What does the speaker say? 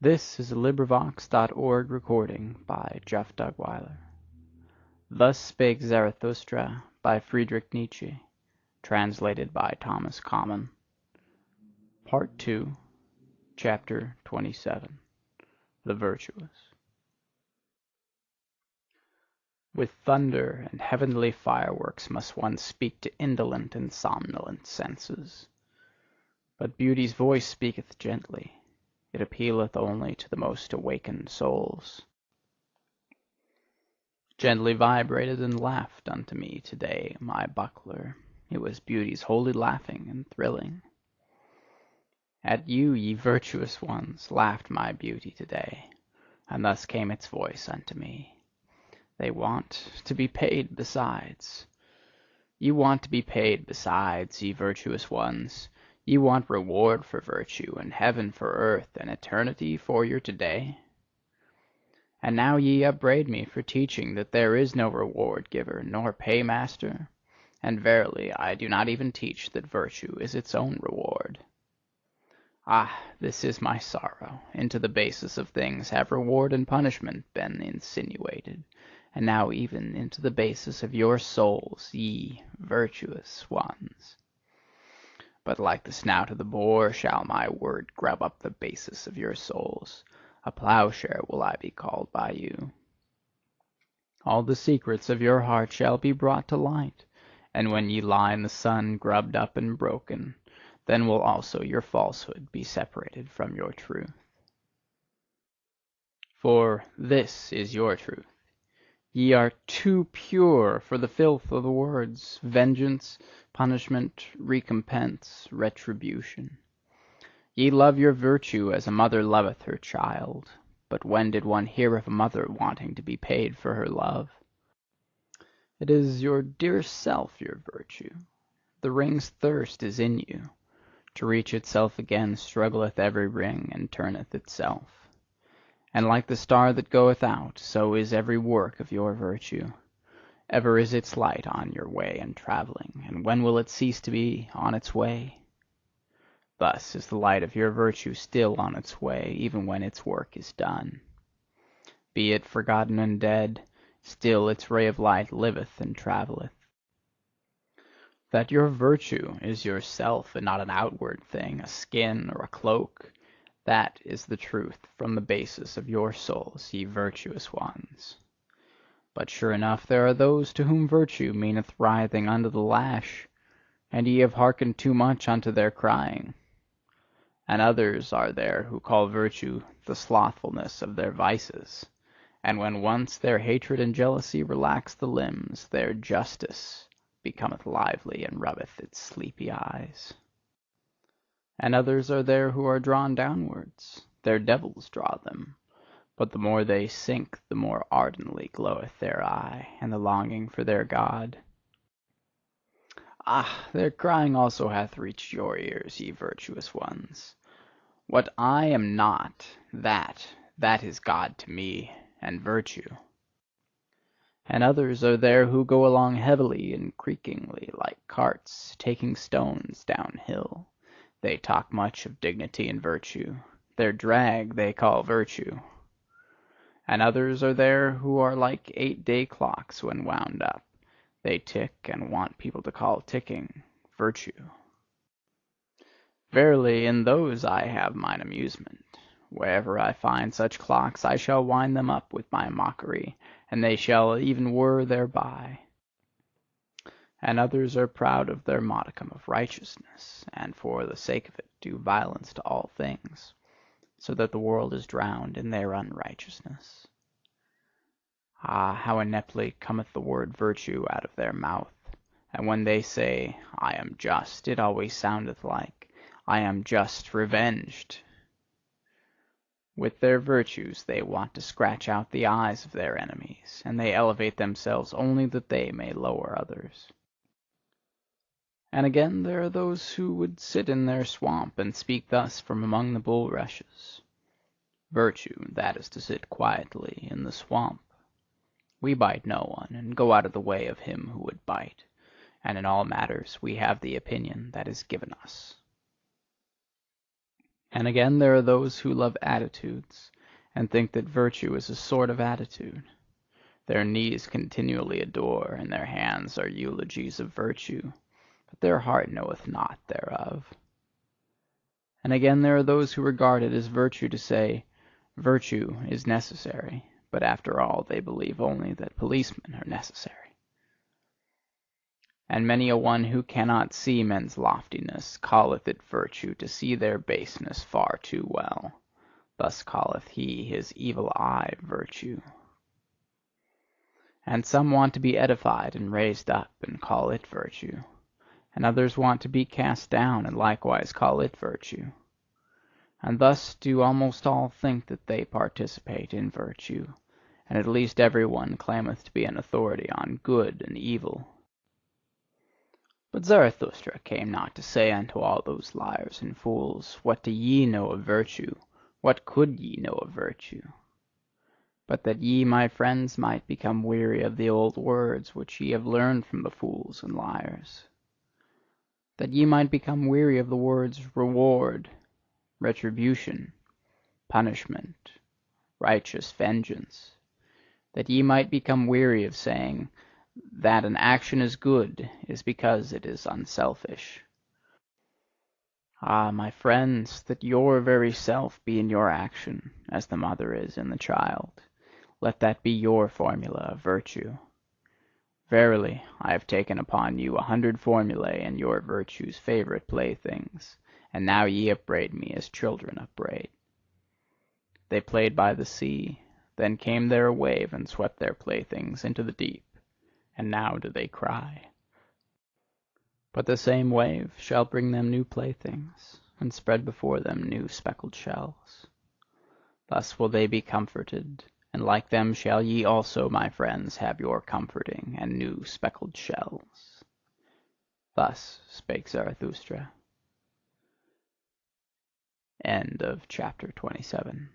This is a LibriVox.org recording by Jeff Dugweiler. Thus Spake Zarathustra by Friedrich Nietzsche, translated by Thomas Common. Part 2, Chapter 27. The Virtuous. With thunder and heavenly fireworks must one speak to indolent and somnolent senses. But beauty's voice speaketh gently. It appealeth only to the most awakened souls. Gently vibrated and laughed unto me today my buckler. It was beauty's holy laughing and thrilling. At you, ye virtuous ones, laughed my beauty today, and thus came its voice unto me. They want to be paid besides. You want to be paid besides, ye virtuous ones. Ye want reward for virtue, and heaven for earth, and eternity for your today. And now ye upbraid me for teaching that there is no reward giver nor paymaster. And verily I do not even teach that virtue is its own reward. Ah, this is my sorrow. Into the basis of things have reward and punishment been insinuated, and now even into the basis of your souls, ye virtuous ones. But like the snout of the boar shall my word grub up the basis of your souls. A plowshare will I be called by you. All the secrets of your heart shall be brought to light, and when ye lie in the sun grubbed up and broken, then will also your falsehood be separated from your truth. For this is your truth. Ye are too pure for the filth of the words, vengeance, punishment, recompense, retribution. Ye love your virtue as a mother loveth her child. But when did one hear of a mother wanting to be paid for her love? It is your dearest self, your virtue. The ring's thirst is in you. To reach itself again struggleth every ring, and turneth itself. And like the star that goeth out, so is every work of your virtue. Ever is its light on your way and travelling, and when will it cease to be on its way? Thus is the light of your virtue still on its way, even when its work is done. Be it forgotten and dead, still its ray of light liveth and travelleth. That your virtue is yourself and not an outward thing, a skin or a cloak, that is the truth from the basis of your souls, ye virtuous ones. But sure enough there are those to whom virtue meaneth writhing under the lash, and ye have hearkened too much unto their crying. And others are there who call virtue the slothfulness of their vices, and when once their hatred and jealousy relax the limbs, their justice becometh lively and rubbeth its sleepy eyes. And others are there who are drawn downwards, their devils draw them, but the more they sink, the more ardently gloweth their eye, and the longing for their God. Ah, their crying also hath reached your ears, ye virtuous ones. What I am not, that is God to me, and virtue. And others are there who go along heavily and creakingly, like carts taking stones down hill. They talk much of dignity and virtue. Their drag they call virtue. And others are there who are like 8-day clocks when wound up. They tick and want people to call ticking virtue. Verily, in those I have mine amusement. Wherever I find such clocks, I shall wind them up with my mockery, and they shall even whir thereby. And others are proud of their modicum of righteousness, and for the sake of it do violence to all things, so that the world is drowned in their unrighteousness. Ah, how ineptly cometh the word virtue out of their mouth! And when they say, I am just, it always soundeth like, I am just revenged. With their virtues they want to scratch out the eyes of their enemies, and they elevate themselves only that they may lower others. And again there are those who would sit in their swamp and speak thus from among the bulrushes. Virtue, that is to sit quietly in the swamp. We bite no one, and go out of the way of him who would bite, and in all matters we have the opinion that is given us. And again there are those who love attitudes, and think that virtue is a sort of attitude. Their knees continually adore, and their hands are eulogies of virtue, but their heart knoweth naught thereof. And again there are those who regard it as virtue to say, "Virtue is necessary," but after all they believe only that policemen are necessary. And many a one who cannot see men's loftiness calleth it virtue to see their baseness far too well. Thus calleth he his evil eye virtue. And some want to be edified and raised up, and call it virtue. And others want to be cast down, and likewise call it virtue. And thus do almost all think that they participate in virtue, and at least every one claimeth to be an authority on good and evil. But Zarathustra came not to say unto all those liars and fools, "What do ye know of virtue? What could ye know of virtue?" But that ye, my friends, might become weary of the old words which ye have learned from the fools and liars. That ye might become weary of the words reward, retribution, punishment, righteous vengeance. That ye might become weary of saying that an action is good is because it is unselfish. Ah, my friends, that your very self be in your action, as the mother is in the child. Let that be your formula of virtue. Verily, I have taken upon you 100 formulae in your virtue's favourite playthings, and now ye upbraid me as children upbraid. They played by the sea, then came there a wave and swept their playthings into the deep, and now do they cry. But the same wave shall bring them new playthings, and spread before them new speckled shells. Thus will they be comforted, and like them shall ye also, my friends, have your comforting and new speckled shells. Thus spake Zarathustra. End of chapter 27.